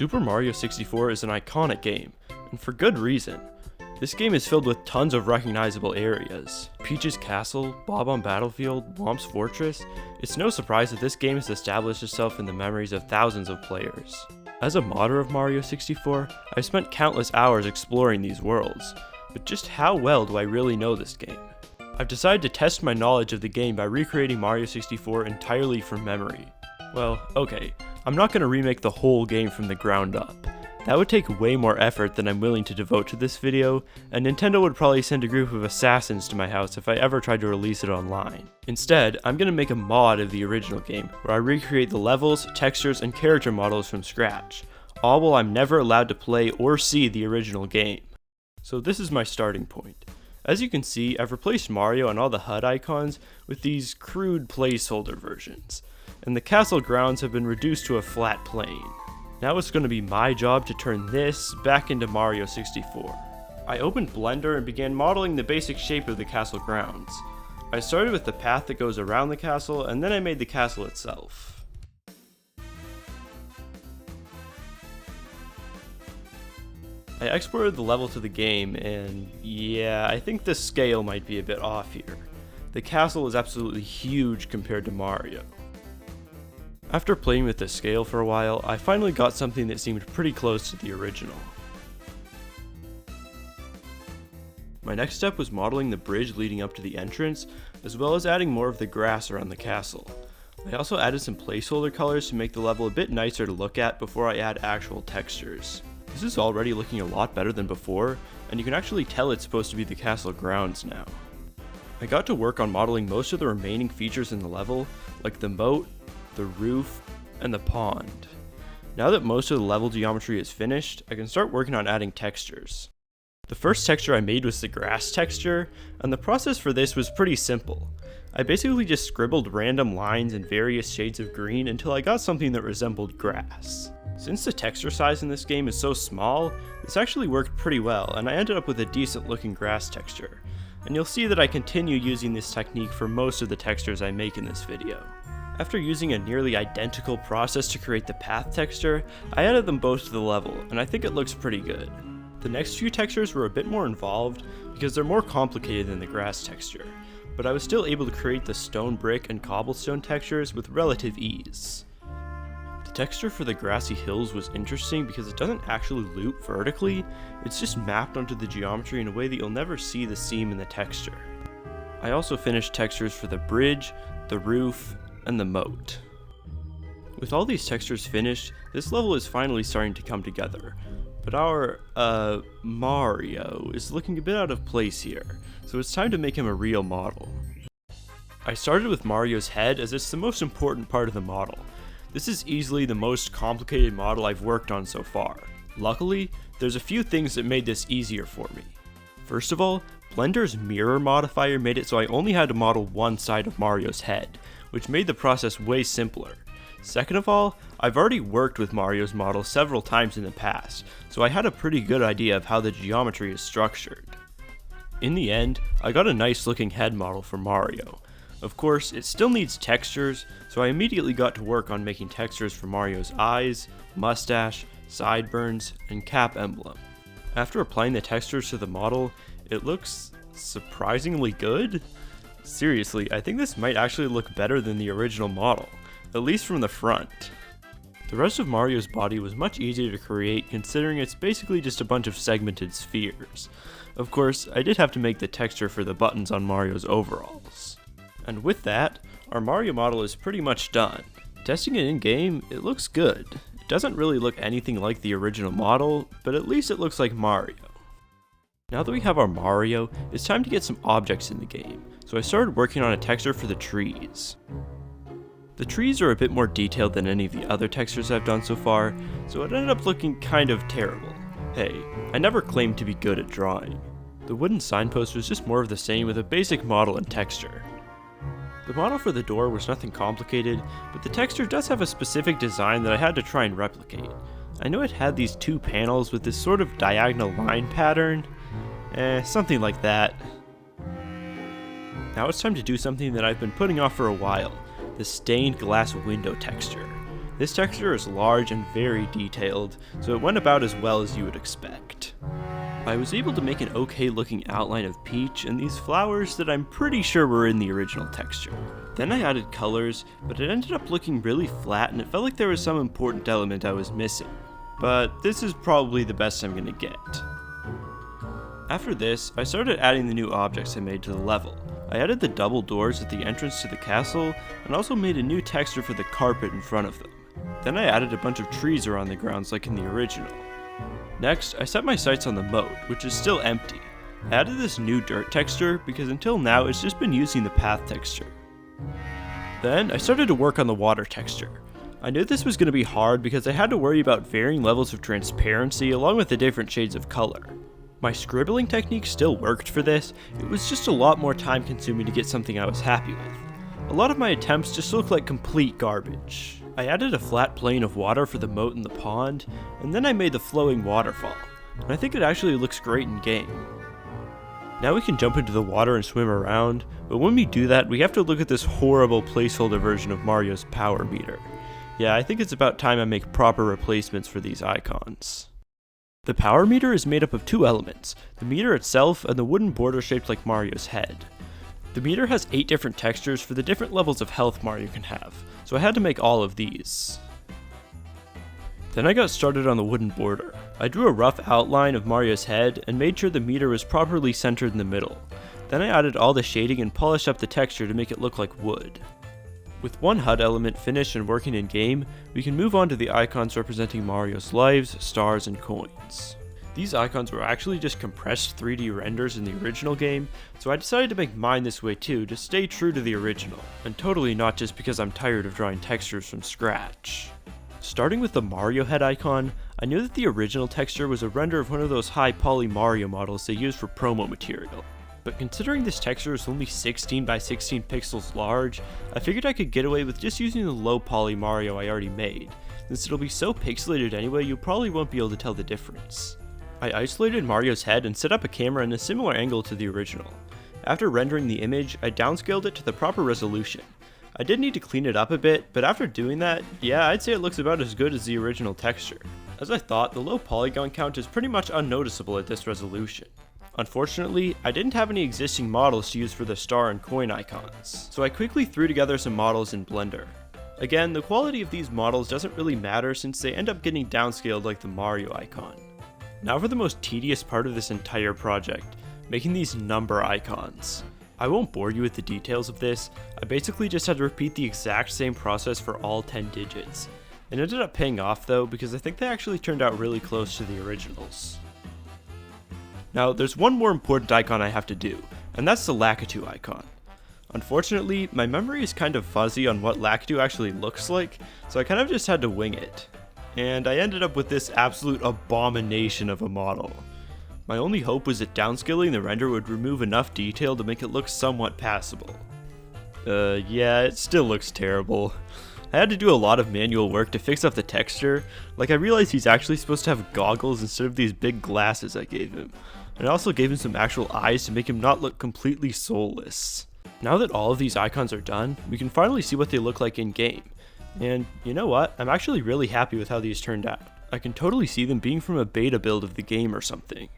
Super Mario 64 is an iconic game, and for good reason. This game is filled with tons of recognizable areas. Peach's Castle, Bob-omb Battlefield, Whomp's Fortress. It's no surprise that this game has established itself in the memories of thousands of players. As a modder of Mario 64, I've spent countless hours exploring these worlds, but just how well do I really know this game? I've decided to test my knowledge of the game by recreating Mario 64 entirely from memory. Well, okay, I'm not going to remake the whole game from the ground up. That would take way more effort than I'm willing to devote to this video, and Nintendo would probably send a group of assassins to my house if I ever tried to release it online. Instead, I'm going to make a mod of the original game, where I recreate the levels, textures, and character models from scratch, all while I'm never allowed to play or see the original game. So this is my starting point. As you can see, I've replaced Mario and all the HUD icons with these crude placeholder versions, and the castle grounds have been reduced to a flat plane. Now it's going to be my job to turn this back into Mario 64. I opened Blender and began modeling the basic shape of the castle grounds. I started with the path that goes around the castle, and then I made the castle itself. I exported the level to the game, and yeah, I think the scale might be a bit off here. The castle is absolutely huge compared to Mario. After playing with the scale for a while, I finally got something that seemed pretty close to the original. My next step was modeling the bridge leading up to the entrance, as well as adding more of the grass around the castle. I also added some placeholder colors to make the level a bit nicer to look at before I add actual textures. This is already looking a lot better than before, and you can actually tell it's supposed to be the castle grounds now. I got to work on modeling most of the remaining features in the level, like the moat, the roof, and the pond. Now that most of the level geometry is finished, I can start working on adding textures. The first texture I made was the grass texture, and the process for this was pretty simple. I basically just scribbled random lines in various shades of green until I got something that resembled grass. Since the texture size in this game is so small, this actually worked pretty well, and I ended up with a decent looking grass texture. And you'll see that I continue using this technique for most of the textures I make in this video. After using a nearly identical process to create the path texture, I added them both to the level, and I think it looks pretty good. The next few textures were a bit more involved because they're more complicated than the grass texture, but I was still able to create the stone brick and cobblestone textures with relative ease. The texture for the grassy hills was interesting because it doesn't actually loop vertically, it's just mapped onto the geometry in a way that you'll never see the seam in the texture. I also finished textures for the bridge, the roof, and the moat. With all these textures finished, this level is finally starting to come together, but our, Mario is looking a bit out of place here, so it's time to make him a real model. I started with Mario's head as it's the most important part of the model. This is easily the most complicated model I've worked on so far. Luckily, there's a few things that made this easier for me. First of all, Blender's mirror modifier made it so I only had to model one side of Mario's head, which made the process way simpler. Second of all, I've already worked with Mario's model several times in the past, so I had a pretty good idea of how the geometry is structured. In the end, I got a nice looking head model for Mario. Of course, it still needs textures, so I immediately got to work on making textures for Mario's eyes, mustache, sideburns, and cap emblem. After applying the textures to the model, it looks surprisingly good. Seriously, I think this might actually look better than the original model, at least from the front. The rest of Mario's body was much easier to create considering it's basically just a bunch of segmented spheres. Of course, I did have to make the texture for the buttons on Mario's overalls. And with that, our Mario model is pretty much done. Testing it in-game, it looks good. It doesn't really look anything like the original model, but at least it looks like Mario. Now that we have our Mario, it's time to get some objects in the game, so I started working on a texture for the trees. The trees are a bit more detailed than any of the other textures I've done so far, so it ended up looking kind of terrible. Hey, I never claimed to be good at drawing. The wooden signpost was just more of the same with a basic model and texture. The model for the door was nothing complicated, but the texture does have a specific design that I had to try and replicate. I know it had these two panels with this sort of diagonal line pattern. Something like that. Now it's time to do something that I've been putting off for a while, the stained glass window texture. This texture is large and very detailed, so it went about as well as you would expect. I was able to make an okay looking outline of Peach and these flowers that I'm pretty sure were in the original texture. Then I added colors, but it ended up looking really flat and it felt like there was some important element I was missing. But this is probably the best I'm gonna get. After this, I started adding the new objects I made to the level. I added the double doors at the entrance to the castle, and also made a new texture for the carpet in front of them. Then I added a bunch of trees around the grounds like in the original. Next, I set my sights on the moat, which is still empty. I added this new dirt texture because until now it's just been using the path texture. Then I started to work on the water texture. I knew this was going to be hard because I had to worry about varying levels of transparency along with the different shades of color. My scribbling technique still worked for this, it was just a lot more time consuming to get something I was happy with. A lot of my attempts just looked like complete garbage. I added a flat plane of water for the moat and the pond, and then I made the flowing waterfall, and I think it actually looks great in game. Now we can jump into the water and swim around, but when we do that we have to look at this horrible placeholder version of Mario's power meter. Yeah, I think it's about time I make proper replacements for these icons. The power meter is made up of two elements, the meter itself and the wooden border shaped like Mario's head. The meter has 8 different textures for the different levels of health Mario can have, so I had to make all of these. Then I got started on the wooden border. I drew a rough outline of Mario's head and made sure the meter was properly centered in the middle. Then I added all the shading and polished up the texture to make it look like wood. With one HUD element finished and working in game, we can move on to the icons representing Mario's lives, stars, and coins. These icons were actually just compressed 3D renders in the original game, so I decided to make mine this way too to stay true to the original, and totally not just because I'm tired of drawing textures from scratch. Starting with the Mario head icon, I knew that the original texture was a render of one of those high poly Mario models they used for promo material. But considering this texture is only 16 by 16 pixels large, I figured I could get away with just using the low poly Mario I already made, since it'll be so pixelated anyway you probably won't be able to tell the difference. I isolated Mario's head and set up a camera in a similar angle to the original. After rendering the image, I downscaled it to the proper resolution. I did need to clean it up a bit, but after doing that, yeah, I'd say it looks about as good as the original texture. As I thought, the low polygon count is pretty much unnoticeable at this resolution. Unfortunately, I didn't have any existing models to use for the star and coin icons, so I quickly threw together some models in Blender. Again, the quality of these models doesn't really matter since they end up getting downscaled like the Mario icon. Now for the most tedious part of this entire project, making these number icons. I won't bore you with the details of this, I basically just had to repeat the exact same process for all 10 digits. It ended up paying off though because I think they actually turned out really close to the originals. Now there's one more important icon I have to do, and that's the Lakitu icon. Unfortunately, my memory is kind of fuzzy on what Lakitu actually looks like, so I kind of just had to wing it. And I ended up with this absolute abomination of a model. My only hope was that downscaling the render would remove enough detail to make it look somewhat passable. Yeah, it still looks terrible. I had to do a lot of manual work to fix up the texture, like I realized he's actually supposed to have goggles instead of these big glasses I gave him, and I also gave him some actual eyes to make him not look completely soulless. Now that all of these icons are done, we can finally see what they look like in game. And you know what, I'm actually really happy with how these turned out. I can totally see them being from a beta build of the game or something.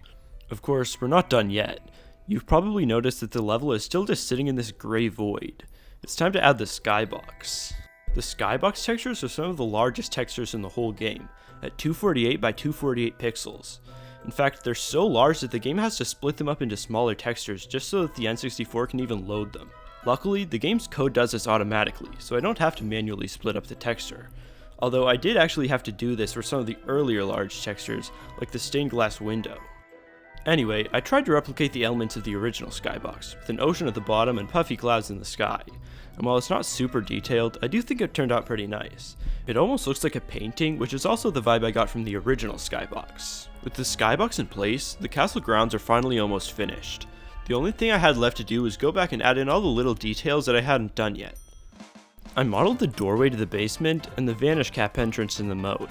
Of course, we're not done yet. You've probably noticed that the level is still just sitting in this gray void. It's time to add the Skybox. The Skybox textures are some of the largest textures in the whole game, at 248 by 248 pixels. In fact, they're so large that the game has to split them up into smaller textures just so that the N64 can even load them. Luckily, the game's code does this automatically, so I don't have to manually split up the texture. Although I did actually have to do this for some of the earlier large textures, like the stained glass window. Anyway, I tried to replicate the elements of the original Skybox, with an ocean at the bottom and puffy clouds in the sky. And while it's not super detailed, I do think it turned out pretty nice. It almost looks like a painting, which is also the vibe I got from the original Skybox. With the Skybox in place, the castle grounds are finally almost finished. The only thing I had left to do was go back and add in all the little details that I hadn't done yet. I modeled the doorway to the basement and the vanish cap entrance in the moat,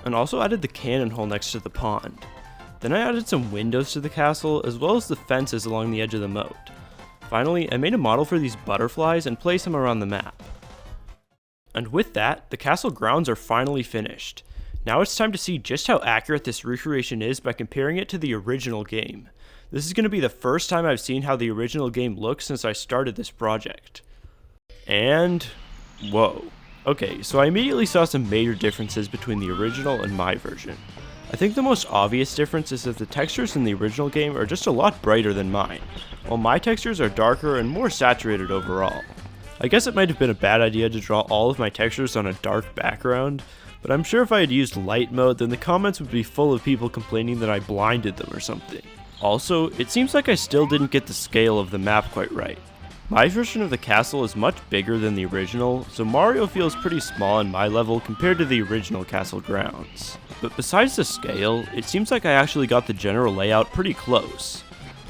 and also added the cannon hole next to the pond. Then I added some windows to the castle as well as the fences along the edge of the moat. Finally, I made a model for these butterflies and placed them around the map. And with that, the castle grounds are finally finished. Now it's time to see just how accurate this recreation is by comparing it to the original game. This is going to be the first time I've seen how the original game looks since I started this project. And whoa. Okay, so I immediately saw some major differences between the original and my version. I think the most obvious difference is that the textures in the original game are just a lot brighter than mine, while my textures are darker and more saturated overall. I guess it might have been a bad idea to draw all of my textures on a dark background, but I'm sure if I had used light mode, then the comments would be full of people complaining that I blinded them or something. Also, it seems like I still didn't get the scale of the map quite right. My version of the castle is much bigger than the original, so Mario feels pretty small on my level compared to the original castle grounds. But besides the scale, it seems like I actually got the general layout pretty close.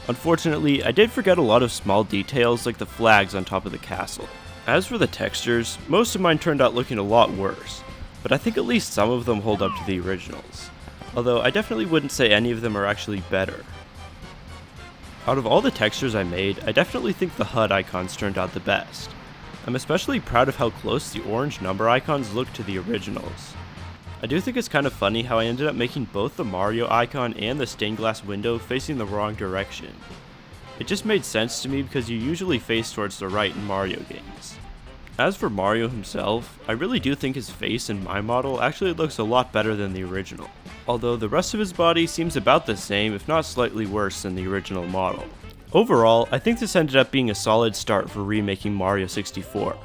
Unfortunately, I did forget a lot of small details like the flags on top of the castle. As for the textures, most of mine turned out looking a lot worse, but I think at least some of them hold up to the originals. Although I definitely wouldn't say any of them are actually better. Out of all the textures I made, I definitely think the HUD icons turned out the best. I'm especially proud of how close the orange number icons look to the originals. I do think it's kind of funny how I ended up making both the Mario icon and the stained glass window facing the wrong direction. It just made sense to me because you usually face towards the right in Mario games. As for Mario himself, I really do think his face in my model actually looks a lot better than the original, although the rest of his body seems about the same if not slightly worse than the original model. Overall, I think this ended up being a solid start for remaking Mario 64.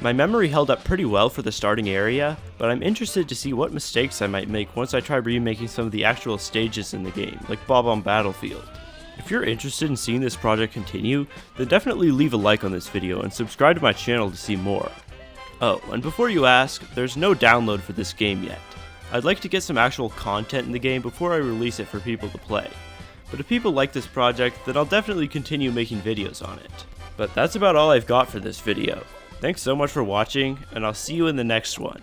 My memory held up pretty well for the starting area, but I'm interested to see what mistakes I might make once I try remaking some of the actual stages in the game, like Bob-omb Battlefield. If you're interested in seeing this project continue, then definitely leave a like on this video and subscribe to my channel to see more. Oh, and before you ask, there's no download for this game yet. I'd like to get some actual content in the game before I release it for people to play. But if people like this project, then I'll definitely continue making videos on it. But that's about all I've got for this video. Thanks so much for watching, and I'll see you in the next one.